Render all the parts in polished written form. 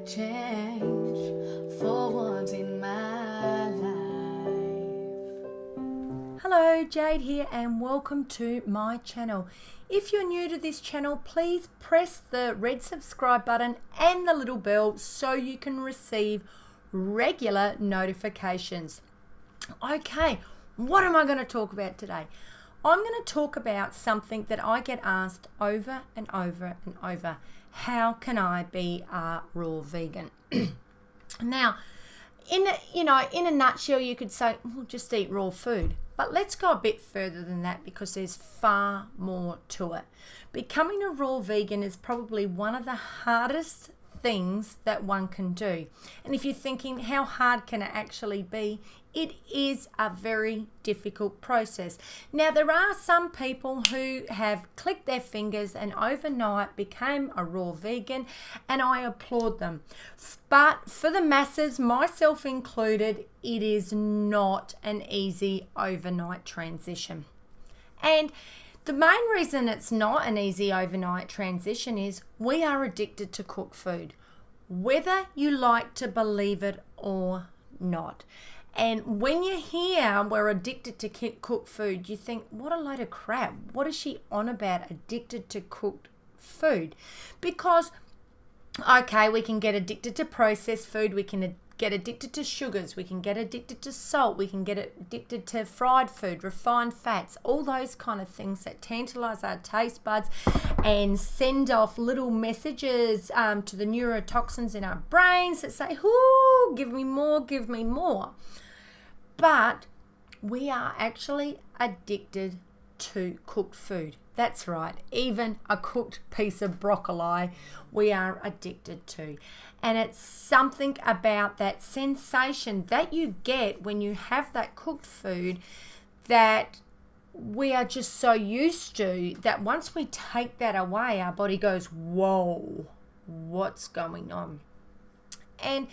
change for once in my life. Hello, Jade here and welcome to my channel. If you're new to this channel, please press the red subscribe button and the little bell so you can receive regular notifications. Okay, what am I going to talk about today? I'm going to talk about something that I get asked over and over and over. How can I be a raw vegan? Now, in a nutshell, you could say, well, just eat raw food. But let's go a bit further than that because there's far more to it. Becoming a raw vegan is probably one of the hardest things that one can do. And if you're thinking, how hard can it actually be? It is a very difficult process. Now, there are some people who have clicked their fingers and overnight became a raw vegan, and I applaud them. But for the masses, myself included, it is not an easy overnight transition. And the main reason it's not an easy overnight transition is we are addicted to cooked food, whether you like to believe it or not. And when you hear we're addicted to cooked food, you think, what a load of crap. What is she on about, addicted to cooked food? Because, okay, we can get addicted to processed food. We can get addicted to sugars. We can get addicted to salt. We can get addicted to fried food, refined fats, all those kind of things that tantalize our taste buds and send off little messages to the neurotoxins in our brains that say, ooh, give me more, give me more. But we are actually addicted to cooked food. That's right. Even a cooked piece of broccoli, we are addicted to. And it's something about that sensation that you get when you have that cooked food that we are just so used to that once we take that away, our body goes, whoa, what's going on? And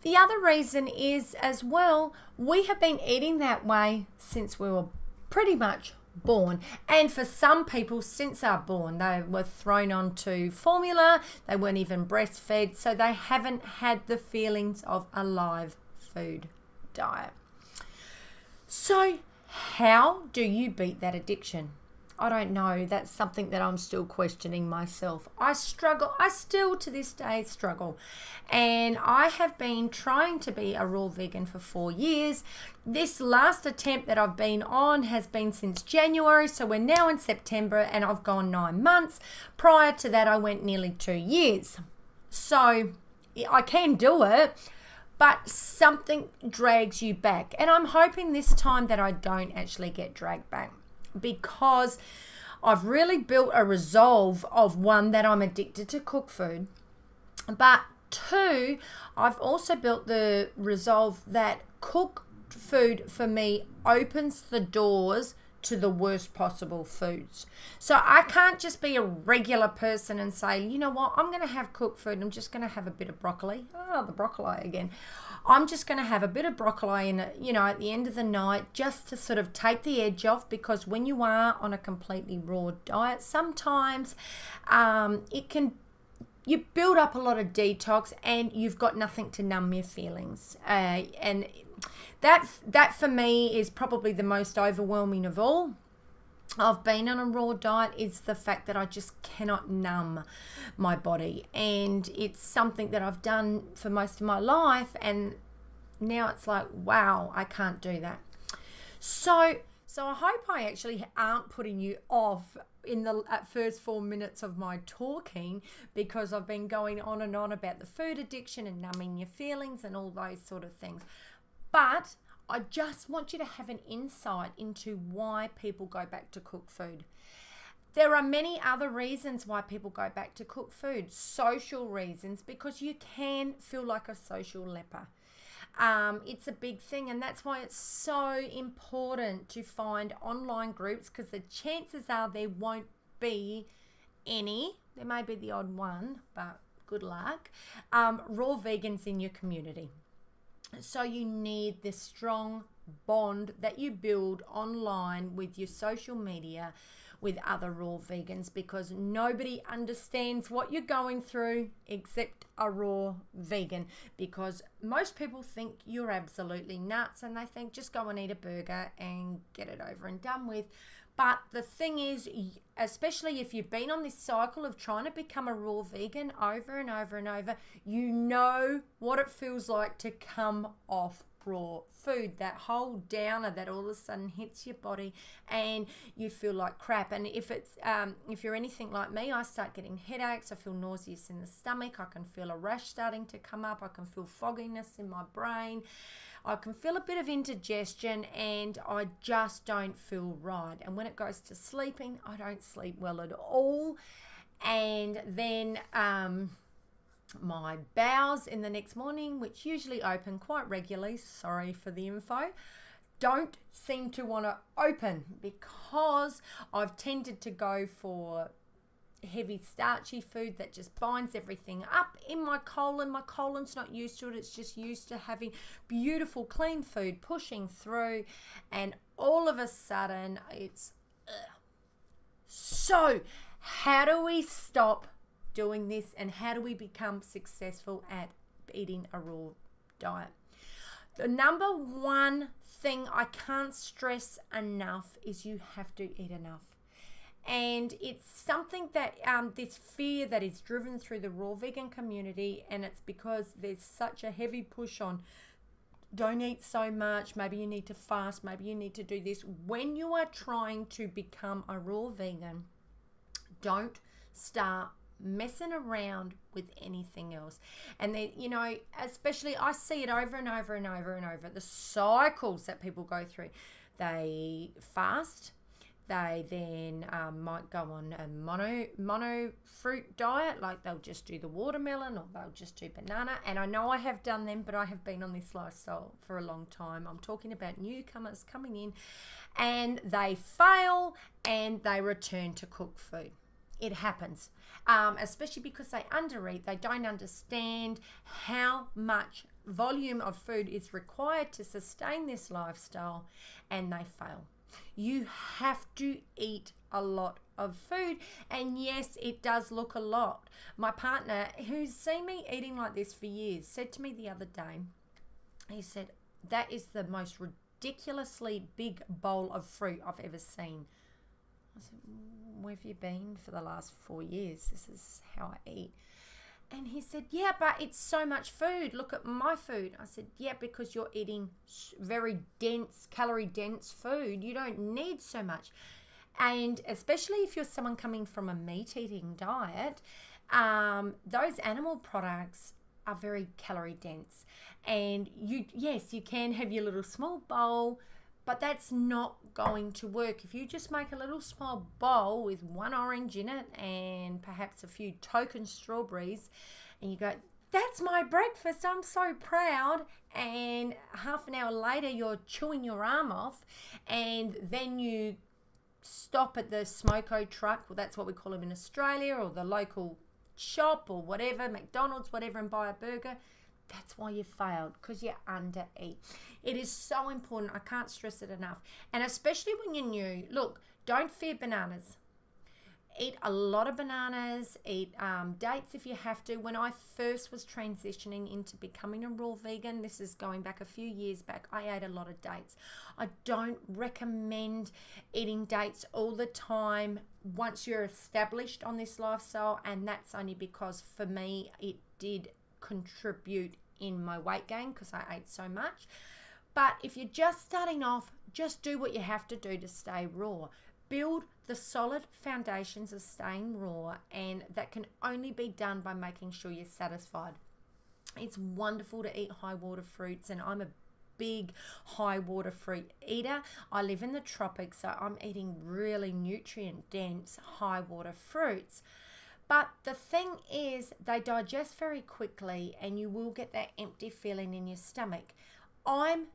the other reason is as well, we have been eating that way since we were pretty much born. And for some people, since they're born, they were thrown onto formula. They weren't even breastfed, so they haven't had the feelings of a live food diet. So how do you beat that addiction? I don't know. That's something that I'm still questioning myself. I struggle. I still to this day struggle. And I have been trying to be a raw vegan for 4 years. This last attempt that I've been on has been since January. So we're now in September and I've gone 9 months. Prior to that, I went nearly 2 years. So I can do it, but something drags you back. And I'm hoping this time that I don't actually get dragged back, because I've really built a resolve of, one, that I'm addicted to cooked food, but two, I've also built the resolve that cooked food for me opens the doors to the worst possible foods. So I can't just be a regular person and say, you know what, I'm going to have cooked food. I'm just going to have a bit of broccoli. Oh, the broccoli again. I'm just going to have a bit of broccoli at the end of the night, just to sort of take the edge off, because when you are on a completely raw diet, sometimes you build up a lot of detox and you've got nothing to numb your feelings. And that for me is probably the most overwhelming of all. I've been on a raw diet is the fact that I just cannot numb my body, and it's something that I've done for most of my life, and now it's like, wow, I can't do that. So I hope I actually aren't putting you off in the first 4 minutes of my talking, because I've been going on and on about the food addiction and numbing your feelings and all those sort of things. But I just want you to have an insight into why people go back to cooked food. There are many other reasons why people go back to cooked food. Social reasons, because you can feel like a social leper. It's a big thing, and that's why it's so important to find online groups, because the chances are there won't be any. There may be the odd one, but good luck. Raw vegans in your community. So you need this strong bond that you build online with your social media, with other raw vegans, because nobody understands what you're going through except a raw vegan, because most people think you're absolutely nuts and they think just go and eat a burger and get it over and done with. But the thing is, especially if you've been on this cycle of trying to become a raw vegan over and over and over, you know what it feels like to come off raw food, that whole downer that all of a sudden hits your body and you feel like crap. And if you're anything like me, I start getting headaches, I feel nauseous in the stomach, I can feel a rash starting to come up, I can feel fogginess in my brain, I can feel a bit of indigestion, and I just don't feel right. And when it goes to sleeping, I don't sleep well at all. And then my bowels in the next morning, which usually open quite regularly, sorry for the info, don't seem to want to open, because I've tended to go for heavy starchy food that just binds everything up in my colon. My colon's not used to it, it's just used to having beautiful clean food pushing through, and all of a sudden it's So how do we stop doing this, and how do we become successful at eating a raw diet? The number one thing I can't stress enough is you have to eat enough. And it's something that this fear that is driven through the raw vegan community, and it's because there's such a heavy push on don't eat so much, maybe you need to fast, maybe you need to do this. When you are trying to become a raw vegan, don't start messing around with anything else. And then, you know, especially I see it over and over and over and over, the cycles that people go through. They fast, they then might go on a mono fruit diet, like they'll just do the watermelon or they'll just do banana. And I know I have done them, but I have been on this lifestyle for a long time. I'm talking about newcomers coming in, and they fail and they return to cooked food. It happens, especially because they undereat. They don't understand how much volume of food is required to sustain this lifestyle, and they fail. You have to eat a lot of food, and yes, it does look a lot. My partner, who's seen me eating like this for years, said to me the other day, he said, that is the most ridiculously big bowl of fruit I've ever seen. I said, where have you been for the last 4 years? This is how I eat. And he said, yeah, but it's so much food. Look at my food. I said, yeah, because you're eating very dense, calorie dense food. You don't need so much. And especially if you're someone coming from a meat eating diet, those animal products are very calorie dense. And yes, you can have your little small bowl, but that's not going to work. If you just make a little small bowl with one orange in it and perhaps a few token strawberries, and you go, that's my breakfast, I'm so proud, and half an hour later you're chewing your arm off, and then you stop at the smoko truck, well, that's what we call them in Australia, or the local shop or whatever, McDonald's, whatever, and buy a burger. That's why you failed, because you undereat. It is so important. I can't stress it enough. And especially when you're new, look, don't fear bananas. Eat a lot of bananas. Eat dates if you have to. When I first was transitioning into becoming a raw vegan, this is going back a few years back, I ate a lot of dates. I don't recommend eating dates all the time once you're established on this lifestyle, and that's only because for me it did contribute in my weight gain because I ate so much. But if you're just starting off, just do what you have to do to stay raw. Build the solid foundations of staying raw, and that can only be done by making sure you're satisfied. It's wonderful to eat high water fruits, and I'm a big high water fruit eater. I live in the tropics, so I'm eating really nutrient dense high water fruits. But the thing is, they digest very quickly, and you will get that empty feeling in your stomach. I'm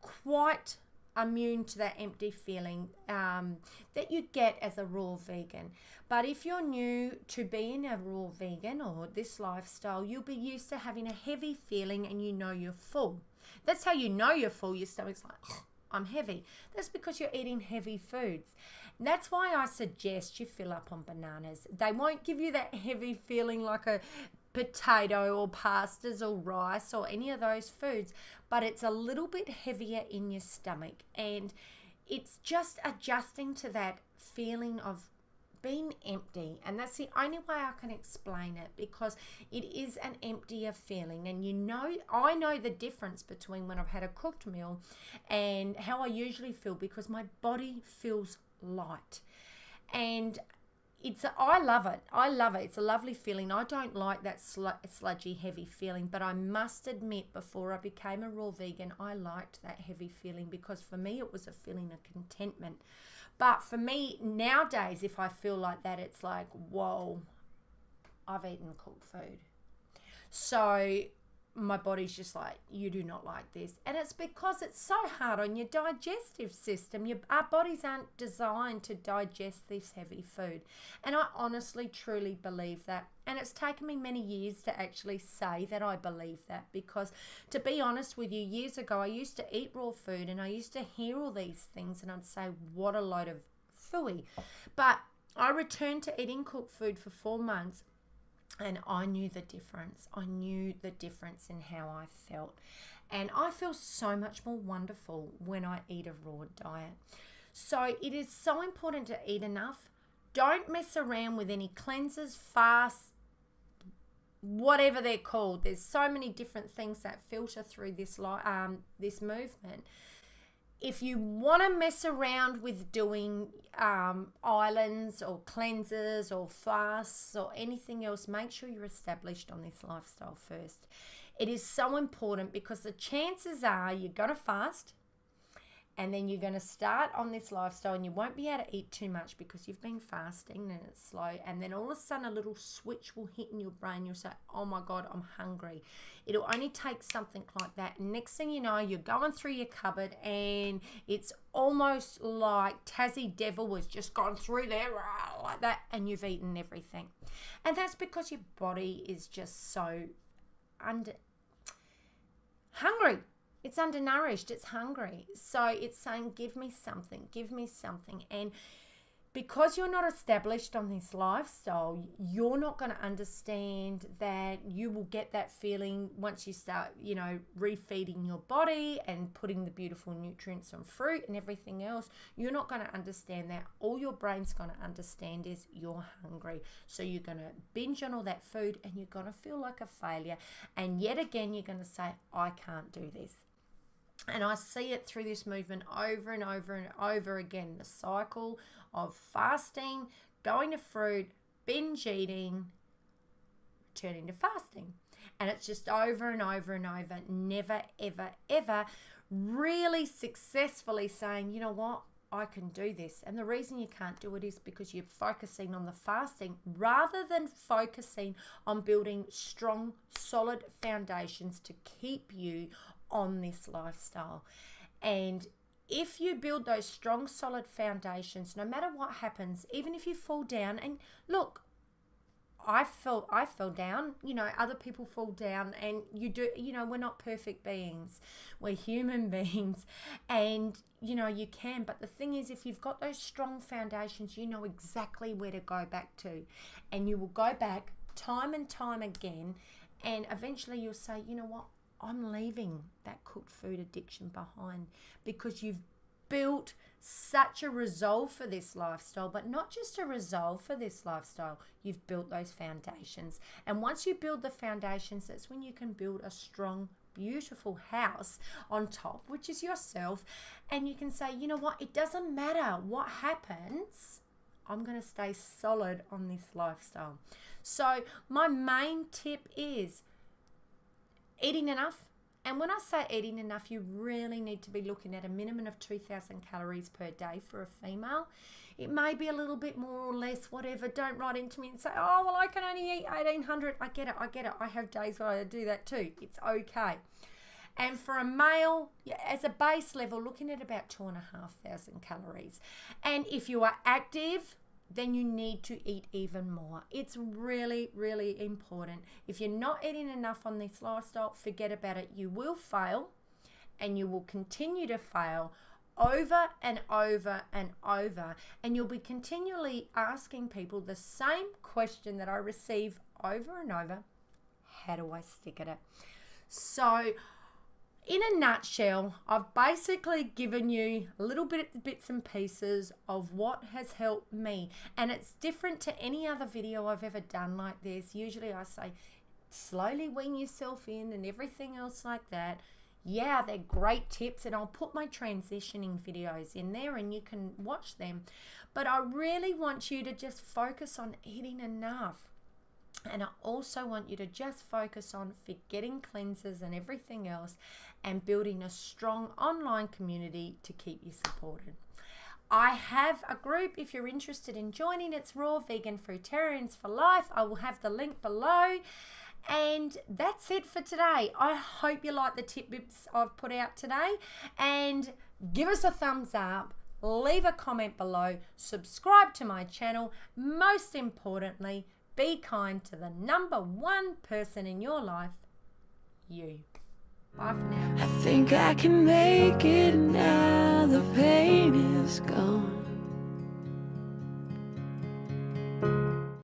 quite immune to that empty feeling that you get as a raw vegan. But if you're new to being a raw vegan or this lifestyle, you'll be used to having a heavy feeling, and you know you're full. That's how you know you're full. Your stomach's like, I'm heavy. That's because you're eating heavy foods. And that's why I suggest you fill up on bananas. They won't give you that heavy feeling like a potato or pastas or rice or any of those foods, but it's a little bit heavier in your stomach, and it's just adjusting to that feeling of being empty. And that's the only way I can explain it, because it is an emptier feeling. And I know the difference between when I've had a cooked meal and how I usually feel, because my body feels light. And I love it. It's a lovely feeling. I don't like that sludgy, heavy feeling, but I must admit, before I became a raw vegan, I liked that heavy feeling, because for me it was a feeling of contentment. But for me nowadays, if I feel like that, it's like, whoa, I've eaten cooked food. So my body's just like, you do not like this. And it's because it's so hard on your digestive system. Our bodies aren't designed to digest this heavy food. And I honestly, truly believe that. And it's taken me many years to actually say that I believe that, because to be honest with you, years ago, I used to eat raw food and I used to hear all these things and I'd say, what a load of phooey. But I returned to eating cooked food for 4 months, and I knew the difference. I knew the difference in how I felt. And I feel so much more wonderful when I eat a raw diet. So it is so important to eat enough. Don't mess around with any cleansers, fasts, whatever they're called. There's so many different things that filter through this movement. If you want to mess around with doing islands or cleansers or fasts or anything else, make sure you're established on this lifestyle first. It is so important, because the chances are you're going to fast, and then you're going to start on this lifestyle and you won't be able to eat too much because you've been fasting and it's slow. And then all of a sudden a little switch will hit in your brain. You'll say, oh my God, I'm hungry. It'll only take something like that. And next thing you know, you're going through your cupboard and it's almost like Tassie Devil was just gone through there like that, and you've eaten everything. And that's because your body is just so hungry. It's undernourished, it's hungry. So it's saying, give me something, give me something. And because you're not established on this lifestyle, you're not going to understand that you will get that feeling once you start, refeeding your body and putting the beautiful nutrients on fruit and everything else. You're not going to understand that. All your brain's going to understand is you're hungry. So you're going to binge on all that food and you're going to feel like a failure. And yet again, you're going to say, I can't do this. And I see it through this movement over and over and over again. The cycle of fasting, going to fruit, binge eating, returning to fasting. And it's just over and over and over, never, ever, ever really successfully saying, you know what, I can do this. And the reason you can't do it is because you're focusing on the fasting rather than focusing on building strong, solid foundations to keep you on this lifestyle. And if you build those strong, solid foundations, no matter what happens, even if you fall down, and look, I fell down, other people fall down, and we're not perfect beings. We're human beings, and you can, but the thing is, if you've got those strong foundations, you know exactly where to go back to, and you will go back time and time again, and eventually you'll say, you know what, I'm leaving that cooked food addiction behind, because you've built such a resolve for this lifestyle, but not just a resolve for this lifestyle, you've built those foundations. And once you build the foundations, that's when you can build a strong, beautiful house on top, which is yourself. And you can say, you know what, it doesn't matter what happens, I'm going to stay solid on this lifestyle. So my main tip is eating enough. And when I say eating enough, you really need to be looking at a minimum of 2,000 calories per day for a female. It may be a little bit more or less, whatever. Don't write into me and say, oh, well, I can only eat 1,800. I get it. I have days where I do that too. It's okay. And for a male, as a base level, looking at about 2,500 calories. And if you are active, then you need to eat even more. It's really, really important. If you're not eating enough on this lifestyle, forget about it. You will fail, and you will continue to fail over and over and over, and you'll be continually asking people the same question that I receive over and over: how do I stick at it? So in a nutshell, I've basically given you a little bit of bits and pieces of what has helped me, and it's different to any other video I've ever done like this. Usually I say slowly wean yourself in and everything else like that. Yeah, they're great tips, and I'll put my transitioning videos in there and you can watch them. But I really want you to just focus on eating enough. And I also want you to just focus on forgetting cleansers and everything else and building a strong online community to keep you supported. I have a group if you're interested in joining. It's Raw Vegan Fruitarians for Life. I will have the link below. And that's it for today. I hope you like the tidbits I've put out today. And give us a thumbs up. Leave a comment below. Subscribe to my channel. Most importantly, be kind to the number one person in your life, you. Bye for now. I think I can make it now. The pain is gone.